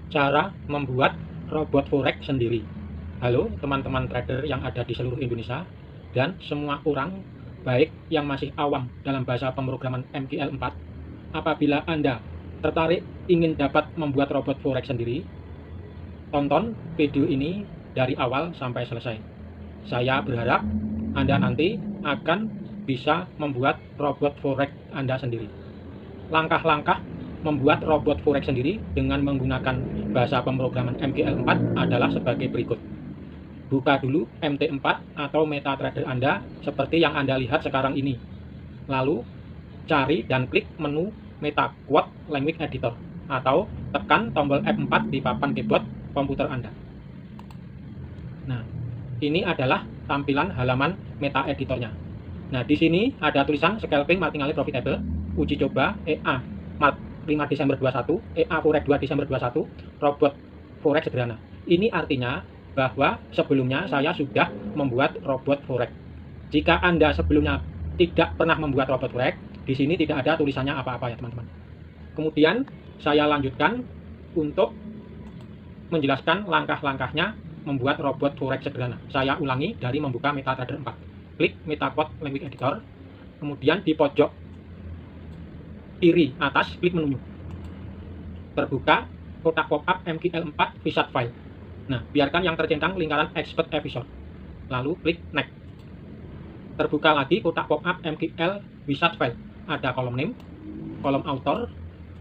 Cara membuat robot forex sendiri. Halo teman-teman trader yang ada di seluruh Indonesia dan semua orang baik yang masih awam dalam bahasa pemrograman MQL4. Apabila Anda tertarik ingin dapat membuat robot forex sendiri, tonton video ini dari awal sampai selesai. Saya berharap Anda nanti akan bisa membuat robot forex Anda sendiri. Langkah-langkah membuat robot forex sendiri dengan menggunakan bahasa pemrograman MQL4 adalah sebagai berikut. Buka dulu MT4 atau MetaTrader Anda seperti yang Anda lihat sekarang ini. Lalu cari dan klik menu MetaQuote Language Editor atau tekan tombol F4 di papan keyboard komputer Anda. Nah, ini adalah tampilan halaman Meta Editornya. Nah, di sini ada tulisan Scalping Martingale Profitable, uji coba EA Mart 5 Desember 21, EA Forex 2 Desember 21, robot forex sederhana. Ini artinya bahwa sebelumnya saya sudah membuat robot forex. Jika Anda sebelumnya tidak pernah membuat robot forex, di sini tidak ada tulisannya apa-apa ya teman-teman. Kemudian saya lanjutkan untuk menjelaskan langkah-langkahnya membuat robot forex sederhana. Saya ulangi dari membuka MetaTrader 4. Klik MetaQuote Language Editor, kemudian di pojok kiri atas klik menu. Terbuka kotak pop-up MQL4 Wizard File. Nah, biarkan yang tercentang lingkaran Expert Episode. Lalu klik Next. Terbuka lagi kotak pop-up MQL Wizard File. Ada kolom name, kolom author,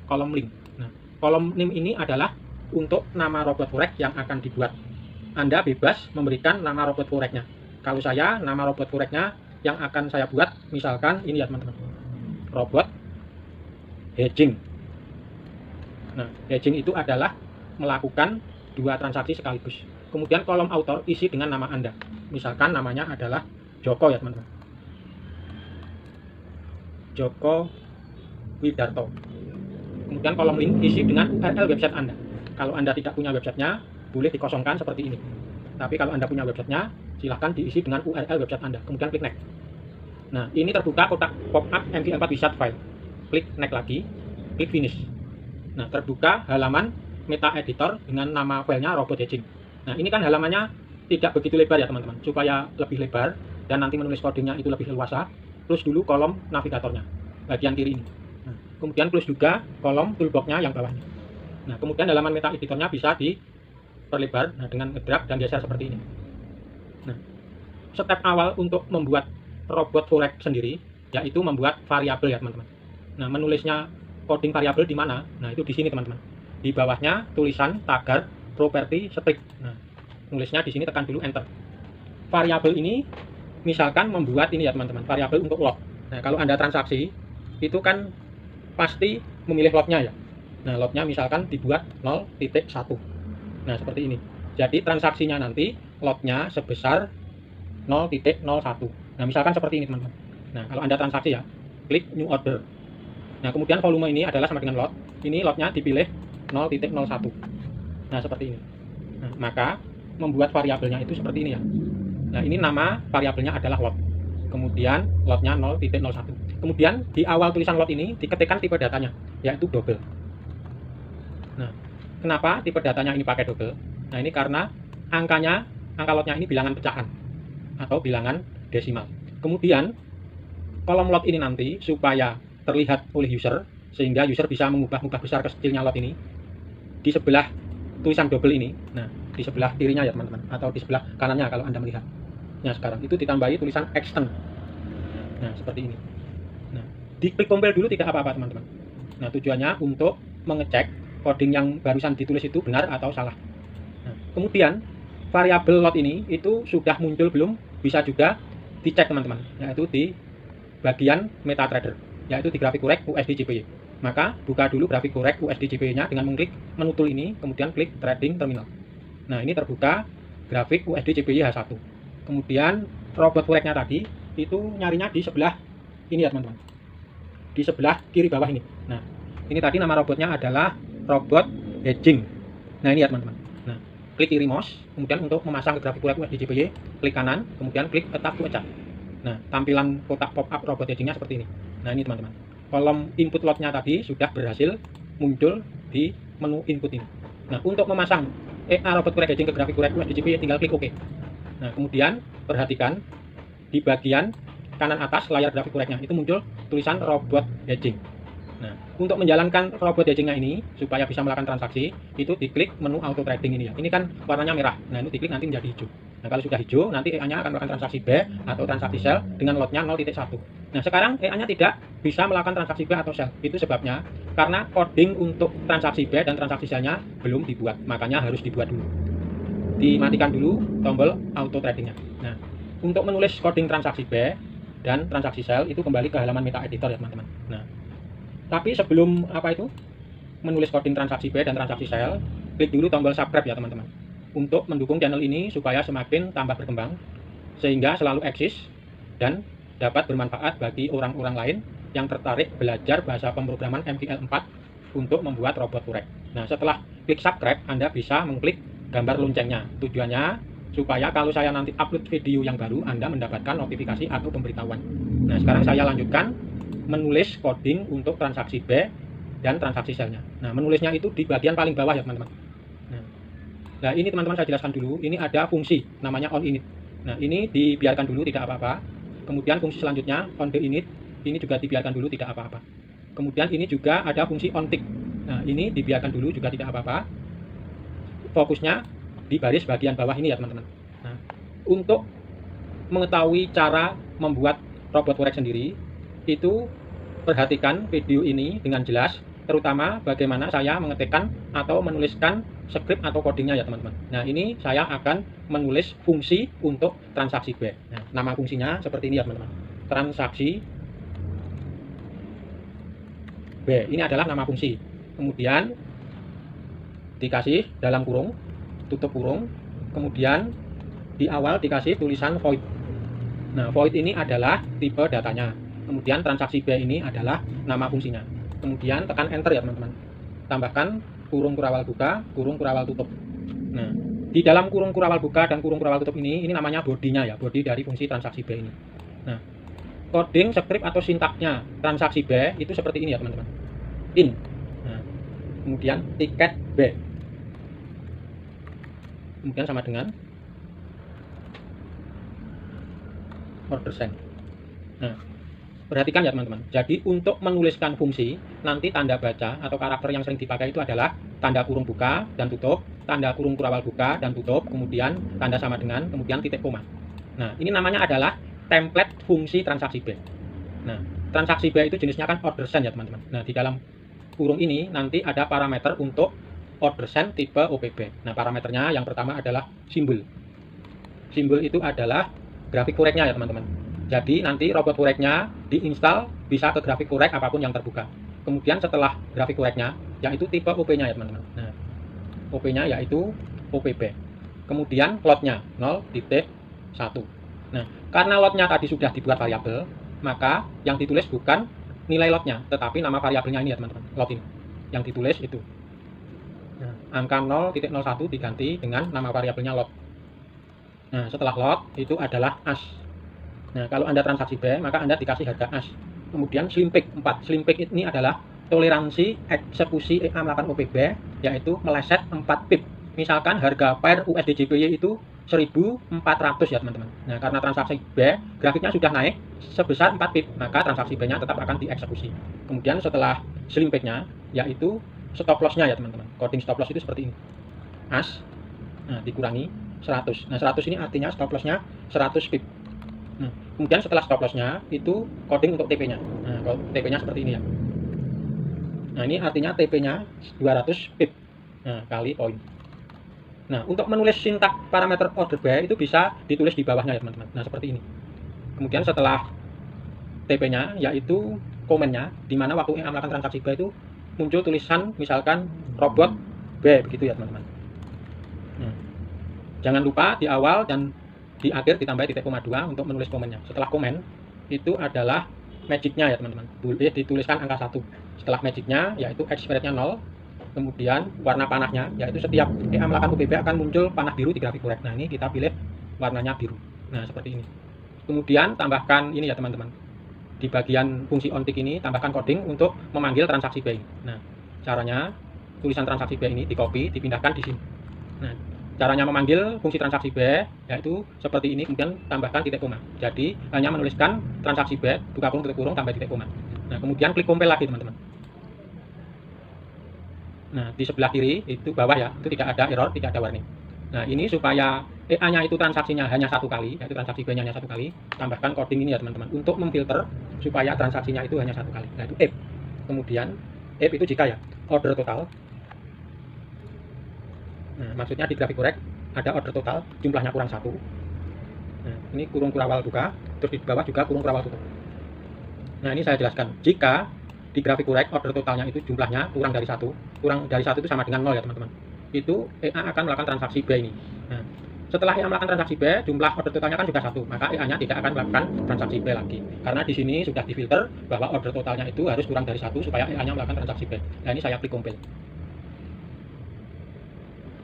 kolom link. Nah, kolom name ini adalah untuk nama robot forex yang akan dibuat. Anda bebas memberikan nama robot forex-nya. Kalau saya, nama robot forex-nya yang akan saya buat, misalkan ini ya teman-teman. Robot hedging. Nah, hedging itu adalah melakukan dua transaksi sekaligus. Kemudian kolom author isi dengan nama Anda. Misalkan namanya adalah Joko ya teman-teman. Joko Widarto. Kemudian kolom link isi dengan URL website Anda. Kalau Anda tidak punya websitenya, boleh dikosongkan seperti ini. Tapi kalau Anda punya websitenya, silahkan diisi dengan URL website Anda. Kemudian klik Next. Nah, ini terbuka kotak pop-up MQ4 Wizard File. Klik Next lagi, klik Finish. Nah, terbuka halaman Meta Editor dengan nama filenya Robot Hedging. Nah, ini kan halamannya tidak begitu lebar ya teman-teman. Supaya lebih lebar dan nanti menulis kodenya itu lebih leluasa, close dulu kolom navigatornya, bagian kiri ini. Nah, kemudian close juga kolom toolbox-nya yang bawahnya. Nah, kemudian halaman Meta Editornya bisa diperlebar dengan drag dan geser seperti ini. Nah, step awal untuk membuat robot forex sendiri yaitu membuat variabel ya teman-teman. Nah, menulisnya coding variabel di mana? Nah, itu di sini teman-teman. Di bawahnya tulisan tagar property string. Nah, nulisnya di sini tekan dulu enter. Variabel ini misalkan membuat ini ya teman-teman, variabel untuk lot. Nah, kalau Anda transaksi itu kan pasti memilih lotnya ya. Nah, lotnya misalkan dibuat 0.1. Nah, seperti ini. Jadi transaksinya nanti lotnya sebesar 0.01. Nah, misalkan seperti ini teman-teman. Nah, kalau Anda transaksi ya, klik new order. Nah, kemudian volume ini adalah sama dengan lot. Ini lotnya dipilih 0.01. Nah, seperti ini. Nah, maka membuat variabelnya itu seperti ini ya. Nah, ini nama variabelnya adalah lot. Kemudian lotnya 0.01. Kemudian di awal tulisan lot ini diketikkan tipe datanya, yaitu double. Nah, kenapa tipe datanya ini pakai double? Nah, ini karena angka lotnya ini bilangan pecahan atau bilangan desimal. Kemudian kolom lot ini nanti supaya terlihat oleh user sehingga user bisa mengubah besar kecilnya lot ini di sebelah tulisan double ini. Nah, di sebelah kirinya ya teman-teman, atau di sebelah kanannya kalau Anda melihat. Nah, sekarang itu ditambahi tulisan extend. Nah, seperti ini. Nah, diklik compile dulu tidak apa-apa teman-teman. Nah, tujuannya untuk mengecek coding yang barusan ditulis itu benar atau salah. Nah, kemudian variabel lot ini itu sudah muncul belum, bisa juga dicek teman-teman, yaitu di bagian MetaTrader, yaitu di grafik korek USD JPY. Maka buka dulu grafik korek USD JPY-nya dengan mengklik menu tool ini, kemudian klik trading terminal. Nah, ini terbuka grafik USD JPY H1. Kemudian robot forex-nya tadi itu nyarinya di sebelah ini ya teman-teman, di sebelah kiri bawah ini. Nah, ini tadi nama robotnya adalah robot hedging. Nah, ini ya teman-teman. Nah, klik kiri mouse, kemudian untuk memasang ke grafik korek USD JPY, klik kanan, kemudian klik attach to a chart. Nah, tampilan kotak pop-up robot hedgingnya seperti ini. Nah, ini teman-teman. Kolom input lotnya tadi sudah berhasil muncul di menu input ini. Nah, untuk memasang EA robot Qurek hedging ke grafik Qurek USDJPY tinggal klik OK. Nah, kemudian perhatikan di bagian kanan atas layar grafik Qureknya itu muncul tulisan robot hedging. Nah, untuk menjalankan robot hedgingnya ini supaya bisa melakukan transaksi, itu diklik menu auto trading ini ya. Ini kan warnanya merah. Nah, ini diklik nanti menjadi hijau. Nah, kalau sudah hijau, nanti EA-nya akan melakukan transaksi B atau transaksi sell dengan lotnya 0.1. Nah, sekarang EA-nya tidak bisa melakukan transaksi B atau sell. Itu sebabnya karena coding untuk transaksi B dan transaksi sell-nya belum dibuat. Makanya harus dibuat dulu. Dimatikan dulu tombol auto tradingnya. Nah, untuk menulis coding transaksi B dan transaksi sell itu kembali ke halaman meta editor ya teman-teman. Nah, tapi sebelum menulis coding transaksi B dan transaksi sell, klik dulu tombol subscribe ya teman-teman, untuk mendukung channel ini supaya semakin tambah berkembang sehingga selalu eksis dan dapat bermanfaat bagi orang-orang lain yang tertarik belajar bahasa pemrograman MVL 4 untuk membuat robot Qurek. Nah, setelah klik subscribe, Anda bisa mengklik gambar loncengnya. Tujuannya supaya kalau saya nanti upload video yang baru, Anda mendapatkan notifikasi atau pemberitahuan. Nah, sekarang saya lanjutkan menulis coding untuk transaksi B dan transaksi sell-nya. Nah, menulisnya itu di bagian paling bawah ya teman-teman. Nah, ini teman-teman saya jelaskan dulu. Ini ada fungsi namanya onInit. Nah, ini dibiarkan dulu tidak apa-apa. Kemudian fungsi selanjutnya onTheInit, ini juga dibiarkan dulu tidak apa-apa. Kemudian ini juga ada fungsi onTick. Nah, ini dibiarkan dulu juga tidak apa-apa. Fokusnya di baris bagian bawah ini ya teman-teman. Nah, untuk mengetahui cara membuat robot Qurek sendiri, itu perhatikan video ini dengan jelas, terutama bagaimana saya mengetikkan atau menuliskan script atau codingnya ya teman-teman. Nah, ini saya akan menulis fungsi untuk transaksi B. Nah, nama fungsinya seperti ini ya teman-teman. Transaksi B, ini adalah nama fungsi. Kemudian dikasih dalam kurung, tutup kurung, kemudian di awal dikasih tulisan void. Nah, void ini adalah tipe datanya. Kemudian transaksi B ini adalah nama fungsinya. Kemudian tekan enter ya teman-teman. Tambahkan kurung kurawal buka, kurung kurawal tutup. Nah, di dalam kurung kurawal buka dan kurung kurawal tutup ini namanya bodinya ya, body dari fungsi transaksi B ini. Nah, coding, script atau sintaksnya transaksi B itu seperti ini ya teman-teman. In. Nah, kemudian tiket B. Kemudian sama dengan order send. Nah, perhatikan ya teman-teman. Jadi untuk menuliskan fungsi, nanti tanda baca atau karakter yang sering dipakai itu adalah tanda kurung buka dan tutup, tanda kurung kurawal buka dan tutup, kemudian tanda sama dengan, kemudian titik koma. Nah, ini namanya adalah template fungsi transaksi B. Nah, transaksi B itu jenisnya kan order send ya teman-teman. Nah, di dalam kurung ini nanti ada parameter untuk order send tipe OPB. Nah, parameternya yang pertama adalah simbol. Simbol itu adalah grafik Qureknya ya teman-teman. Jadi nanti robot Qureknya diinstal bisa ke grafik Qurek apapun yang terbuka. Kemudian setelah grafik Qureknya, yaitu tipe OP-nya ya teman-teman. Nah, OP-nya yaitu OPB. Kemudian lotnya 0.1. Nah, karena lotnya tadi sudah dibuat variabel, maka yang ditulis bukan nilai lotnya, tetapi nama variabelnya ini ya teman-teman, lot ini. Yang ditulis itu. Nah, angka 0.01 diganti dengan nama variabelnya lot. Nah, setelah lot itu adalah as. Nah, kalau Anda transaksi B, maka Anda dikasih harga as. Kemudian slim peak 4. Slim peak ini adalah toleransi eksekusi EA8 OPB, yaitu meleset 4 pip. Misalkan harga pair USDJPY itu 1.400 ya teman-teman. Nah, karena transaksi B, grafiknya sudah naik sebesar 4 pip, maka transaksi B-nya tetap akan dieksekusi. Kemudian setelah slim peak-nya, yaitu stop loss-nya ya teman-teman. Coding stop loss itu seperti ini. As, nah, dikurangi 100. Nah, 100 ini artinya stop loss-nya 100 pip. Nah, kemudian setelah stop loss-nya itu coding untuk TP-nya. Nah, kalau TP-nya seperti ini ya. Nah, ini artinya TP-nya 200 pip. Nah, kali poin. Nah, untuk menulis sintak parameter order B itu bisa ditulis di bawahnya ya teman-teman. Nah, seperti ini. Kemudian setelah TP-nya yaitu komennya, di mana waktu EA melakukan transaksi B itu muncul tulisan misalkan robot B begitu ya teman-teman. Nah, jangan lupa di awal dan di akhir ditambah titik koma 2 untuk menulis komennya. Setelah komen itu adalah magicnya ya teman-teman. Boleh dituliskan angka 1. Setelah magicnya yaitu expirednya 0. Kemudian warna panahnya yaitu setiap EA melakukan UPB akan muncul panah biru di grafik Qurek. Nah, ini kita pilih warnanya biru. Nah, seperti ini. Kemudian tambahkan ini ya teman-teman. Di bagian fungsi onTick ini tambahkan coding untuk memanggil transaksi B. Nah, caranya tulisan transaksi B ini di copy, dipindahkan di sini. Nah, caranya memanggil fungsi transaksi B yaitu seperti ini, kemudian tambahkan titik koma. Jadi hanya menuliskan transaksi B, buka kurung, tutup kurung, tambah titik koma. Nah, kemudian klik compile lagi teman-teman. Nah, di sebelah kiri itu bawah ya, itu tidak ada error, tidak ada warning. Nah, ini supaya EA-nya itu transaksinya hanya satu kali, yaitu transaksi B-nya hanya satu kali, tambahkan coding ini ya teman-teman, untuk memfilter supaya transaksinya itu hanya satu kali, yaitu if. Kemudian if itu jika ya, order total. Nah, maksudnya di grafik korek ada order total, jumlahnya kurang satu. Nah, ini kurung kurawal buka, terus di bawah juga kurung kurawal tutup. Nah, ini saya jelaskan, jika di grafik korek order totalnya itu jumlahnya kurang dari satu itu sama dengan 0 ya teman-teman, itu EA akan melakukan transaksi B ini. Nah, setelah EA melakukan transaksi B, jumlah order totalnya kan sudah satu, maka EA-nya tidak akan melakukan transaksi B lagi, karena di sini sudah difilter bahwa order totalnya itu harus kurang dari satu supaya EA-nya melakukan transaksi B. Nah, ini saya klik compile.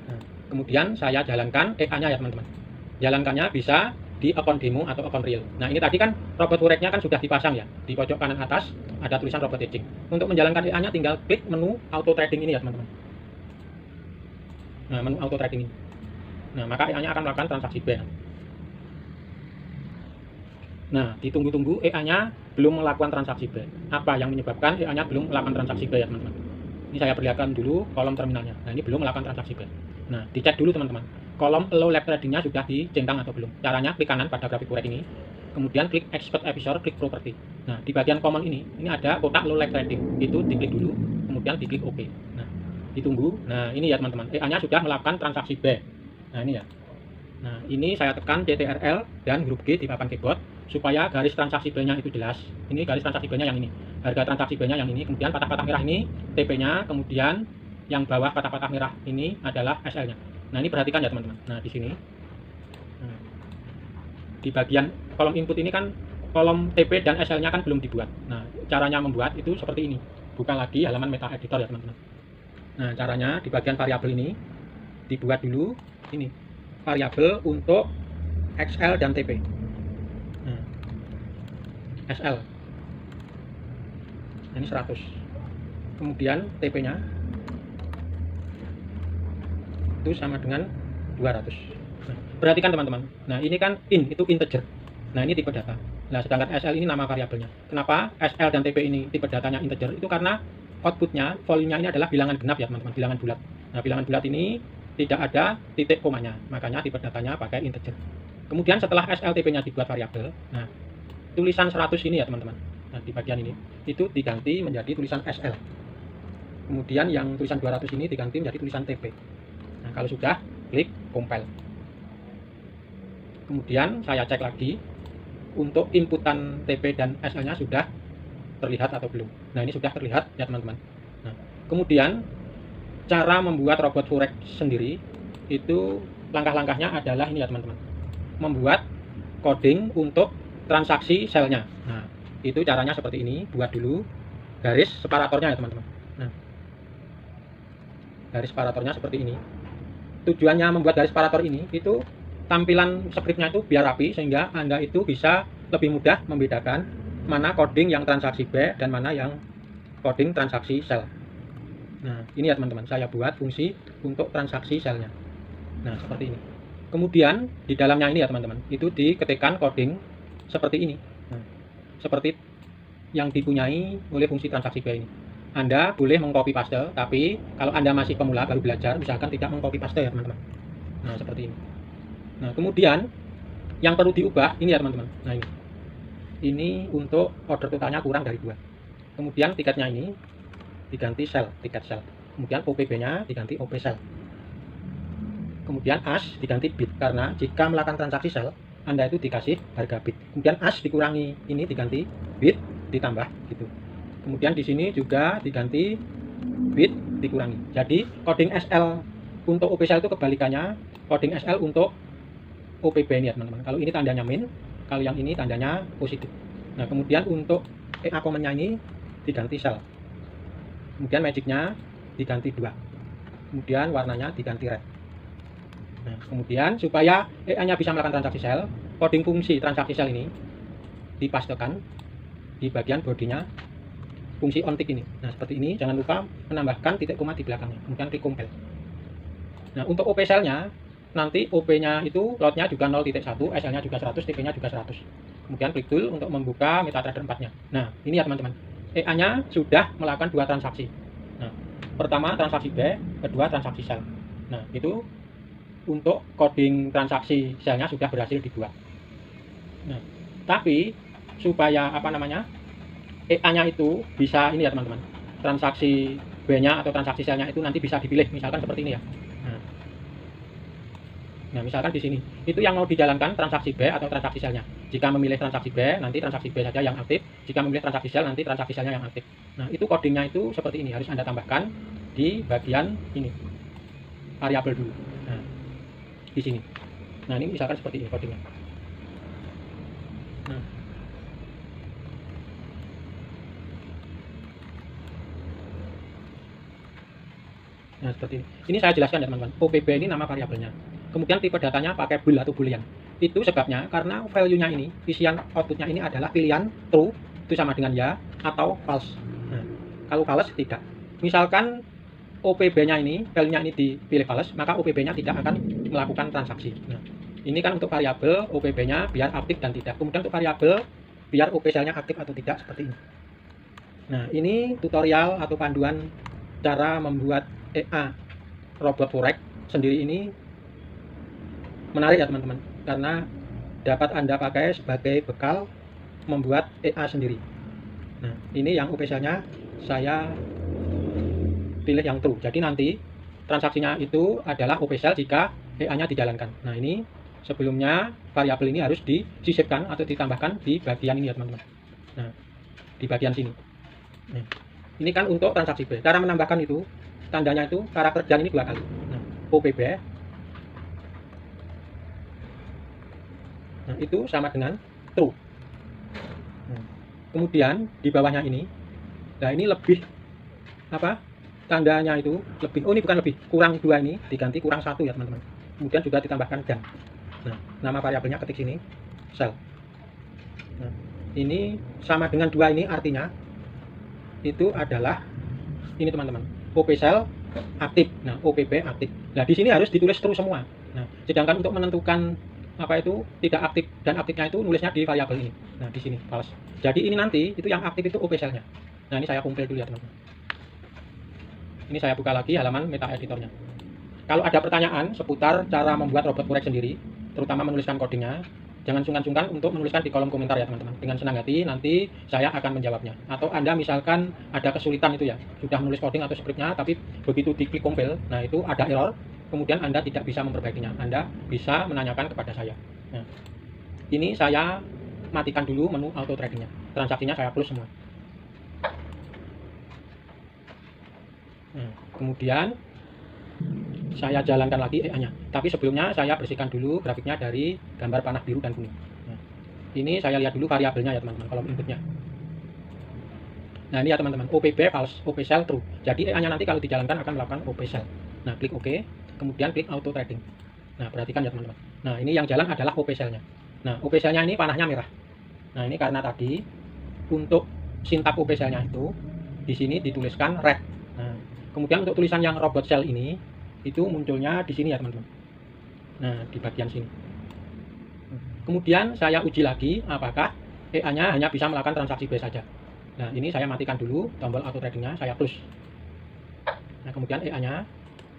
Nah, kemudian saya jalankan EA-nya ya teman-teman. Jalankannya bisa di akun demo atau akun real. Nah, ini tadi kan robot kureknya kan sudah dipasang ya, di pojok kanan atas ada tulisan robot hedging. Untuk menjalankan EA-nya tinggal klik menu auto trading ini ya teman-teman. Nah, menu auto trading ini. Nah, maka EA-nya akan melakukan transaksi B. Nah, ditunggu-tunggu EA-nya belum melakukan transaksi B. Apa yang menyebabkan EA-nya belum melakukan transaksi B ya teman-teman? Ini saya perlihatkan dulu kolom terminalnya. Nah, ini belum melakukan transaksi B. Nah, dicek dulu teman-teman. Kolom allow live tradingnya sudah dicentang atau belum. Caranya klik kanan pada grafik korek ini, kemudian klik expert episode, klik property. Nah, di bagian common ini ada kotak allow live trading. Itu diklik dulu, kemudian diklik OK. Nah, ditunggu. Nah, ini ya teman-teman. EA-nya sudah melakukan transaksi B. Nah, ini ya. Nah, ini saya tekan CTRL dan huruf G di papan keyboard supaya garis transaksi B-nya itu jelas. Ini garis transaksi B-nya yang ini. Harga transaksi B-nya yang ini. Kemudian patah-patah merah ini TP-nya, kemudian yang bawah patah-patah merah ini adalah SL-nya. Nah, ini perhatikan ya teman-teman. Nah, di sini. Nah, di bagian kolom input ini kan kolom TP dan SL-nya kan belum dibuat. Nah, caranya membuat itu seperti ini. Buka lagi halaman meta editor ya teman-teman. Nah, caranya di bagian variabel ini dibuat dulu ini variabel untuk XL dan TP. Nah, SL. Nah, ini 100. Kemudian TP-nya itu sama dengan 200. Nah, perhatikan teman-teman. Nah, ini kan itu integer. Nah, ini tipe data. Nah, sedangkan SL ini nama variabelnya. Kenapa SL dan TP ini tipe datanya integer? Itu karena outputnya, volumenya ini adalah bilangan genap ya teman-teman, bilangan bulat. Nah, bilangan bulat ini tidak ada titik komanya, makanya tipe datanya pakai integer. Kemudian setelah SLTP-nya dibuat variabel, nah tulisan 100 ini ya teman-teman. Nah, di bagian ini itu diganti menjadi tulisan SL. Kemudian yang tulisan 200 ini diganti menjadi tulisan TP. Nah, kalau sudah, klik compile. Kemudian saya cek lagi untuk inputan TP dan SL-nya sudah terlihat atau belum. Nah, ini sudah terlihat ya teman-teman. Nah, kemudian cara membuat robot forex sendiri itu langkah-langkahnya adalah ini ya teman-teman. Membuat coding untuk transaksi sell-nya. Nah, itu caranya seperti ini. Buat dulu garis separatornya ya teman-teman. Nah, garis separatornya seperti ini. Tujuannya membuat garis separator ini itu tampilan skripnya itu biar rapi sehingga Anda itu bisa lebih mudah membedakan mana coding yang transaksi B dan mana yang coding transaksi sell. Nah, ini ya teman-teman, saya buat fungsi untuk transaksi sell-nya. Nah, seperti ini. Kemudian di dalamnya ini ya teman-teman, itu diketikkan coding seperti ini. Nah, seperti yang dipunyai oleh fungsi transaksi B ini. Anda boleh mengcopy paste, tapi kalau Anda masih pemula baru belajar, usahakan tidak mengcopy paste ya teman-teman. Nah, seperti ini. Nah, kemudian yang perlu diubah ini ya teman-teman. Nah, ini untuk order totalnya kurang dari 2. Kemudian tiketnya ini diganti sell, tiket sell. Kemudian OPB-nya diganti OP sell. Kemudian AS diganti bit, karena jika melakukan transaksi sell, Anda itu dikasih harga bit. Kemudian AS dikurangi, ini diganti bit ditambah gitu. Kemudian di sini juga diganti bit dikurangi. Jadi coding SL untuk OP sell itu kebalikannya coding SL untuk OPB ini ya teman-teman. Kalau ini tandanya min, kalau yang ini tandanya positif. Nah, kemudian untuk EA command-nya ini diganti sell. Kemudian magic-nya diganti 2. Kemudian warnanya diganti red. Nah, kemudian supaya EA-nya bisa melakukan transaksi sell, coding fungsi transaksi sell ini dipastekan di bagian bodinya fungsi on tick ini. Nah, seperti ini, jangan lupa menambahkan titik koma di belakangnya, kemudian klik compile. Nah, untuk OP cell-nya, nanti OP-nya itu load-nya juga 0.1, SL-nya juga 100, TP-nya juga 100. Kemudian klik tool untuk membuka MetaTrader 4-nya. Nah, ini ya teman-teman. EA-nya sudah melakukan 2 transaksi. Nah, pertama transaksi B, kedua transaksi sell. Nah, itu untuk coding transaksi sell-nya sudah berhasil dibuat. Nah, tapi supaya EA-nya itu bisa ini ya teman-teman. Transaksi B-nya atau transaksi sell-nya itu nanti bisa dipilih, misalkan seperti ini ya. Nah, misalkan di sini, itu yang mau dijalankan transaksi B atau transaksi sell-nya. Jika memilih transaksi B, nanti transaksi B saja yang aktif. Jika memilih transaksi sell, nanti transaksi sell-nya yang aktif. Nah, itu codingnya itu seperti ini, harus Anda tambahkan di bagian ini, variabel dulu. Nah, di sini. Nah, ini misalkan seperti ini codingnya. Nah, seperti ini. Ini saya jelaskan ya teman-teman. OPB ini nama variabelnya. Kemudian tipe datanya pakai bool atau boolean. Itu sebabnya karena value-nya ini, isian output-nya ini adalah pilihan true, itu sama dengan ya, atau false. Nah, kalau false tidak. Misalkan OPB-nya ini, value-nya ini dipilih false, maka OPB-nya tidak akan melakukan transaksi. Nah, ini kan untuk variabel OPB-nya biar aktif dan tidak. Kemudian untuk variabel biar OP cell-nya aktif atau tidak seperti ini. Nah, ini tutorial atau panduan cara membuat EA robot forex sendiri ini menarik ya teman-teman, karena dapat Anda pakai sebagai bekal membuat EA sendiri. Nah, ini yang OP cell-nya saya pilih yang true. Jadi nanti transaksinya itu adalah OP cell jika EA-nya dijalankan. Nah, ini sebelumnya variabel ini harus disisipkan atau ditambahkan di bagian ini ya teman-teman. Nah, di bagian sini. Nah, ini kan untuk transaksi B. Cara menambahkan itu tandanya itu karakter dan ini 2 kali. Nah, OPB. Nah, itu sama dengan true. Nah, kemudian di bawahnya ini, nah ini lebih tandanya itu lebih, oh ini bukan lebih, kurang 2 ini diganti kurang 1 ya teman-teman. Kemudian juga ditambahkan dan. Nah, nama variabelnya ketik sini sell. Nah, ini sama dengan 2 ini artinya itu adalah ini teman-teman, OP cell aktif. Nah, OPB aktif. Nah, di sini harus ditulis true semua. Nah, sedangkan untuk menentukan itu tidak aktif dan aktifnya itu nulisnya di variabel ini. Nah, di sini false. Jadi ini nanti itu yang aktif itu OP cell-nya. Nah, ini saya compile dulu ya teman-teman. Ini saya buka lagi halaman meta editornya. Kalau ada pertanyaan seputar cara membuat robot forex sendiri, terutama menuliskan codingnya, jangan sungkan-sungkan untuk menuliskan di kolom komentar ya teman-teman. Dengan senang hati nanti saya akan menjawabnya. Atau Anda misalkan ada kesulitan itu ya, sudah menulis coding atau scriptnya, tapi begitu diklik compile, nah itu ada error, kemudian Anda tidak bisa memperbaikinya. Anda bisa menanyakan kepada saya. Nah, ini saya matikan dulu menu auto tradingnya. Transaksinya saya close semua. Nah, kemudian saya jalankan lagi EA-nya. Tapi sebelumnya saya bersihkan dulu grafiknya dari gambar panah biru dan kuning. Nah, ini saya lihat dulu variabelnya ya teman-teman, kolom inputnya. Nah, ini ya teman-teman, OPB false, OP cell true. Jadi EA-nya nanti kalau dijalankan akan melakukan OP cell. Nah, klik OK, kemudian klik auto trading. Nah, perhatikan ya teman-teman. Nah, ini yang jalan adalah OP cell-nya. Nah, OP cell-nya ini panahnya merah. Nah, ini karena tadi untuk sintak OP cell-nya itu di sini dituliskan red. Nah, kemudian untuk tulisan yang robot cell ini itu munculnya di sini ya teman-teman. Nah, di bagian sini. Kemudian saya uji lagi apakah EA-nya hanya bisa melakukan transaksi B saja. Nah, ini saya matikan dulu tombol auto tradingnya, saya close. Nah, kemudian EA-nya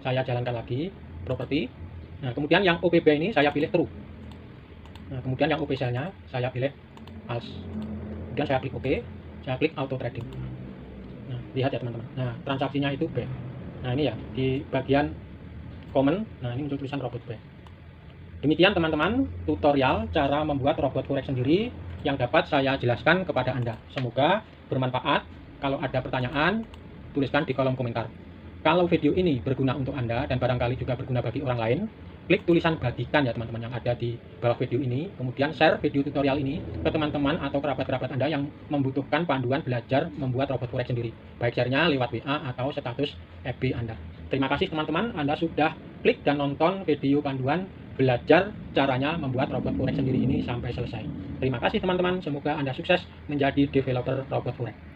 saya jalankan lagi, properti. Nah, kemudian yang OPB ini saya pilih true. Nah, kemudian yang OP cell-nya saya pilih false. Kemudian saya klik OK, saya klik auto trading. Nah, lihat ya teman-teman. Nah, transaksinya itu B. Nah, ini ya di bagian comment. Nah, ini muncul tulisan robot B. Demikian teman-teman tutorial cara membuat robot forex sendiri yang dapat saya jelaskan kepada Anda. Semoga bermanfaat. Kalau ada pertanyaan, tuliskan di kolom komentar. Kalau video ini berguna untuk Anda dan barangkali juga berguna bagi orang lain, klik tulisan bagikan ya teman-teman yang ada di bawah video ini. Kemudian share video tutorial ini ke teman-teman atau kerabat-kerabat Anda yang membutuhkan panduan belajar membuat robot forex sendiri. Baik share-nya lewat WA atau status FB Anda. Terima kasih teman-teman, Anda sudah klik dan nonton video panduan belajar caranya membuat robot forex sendiri ini sampai selesai. Terima kasih teman-teman, semoga Anda sukses menjadi developer robot forex.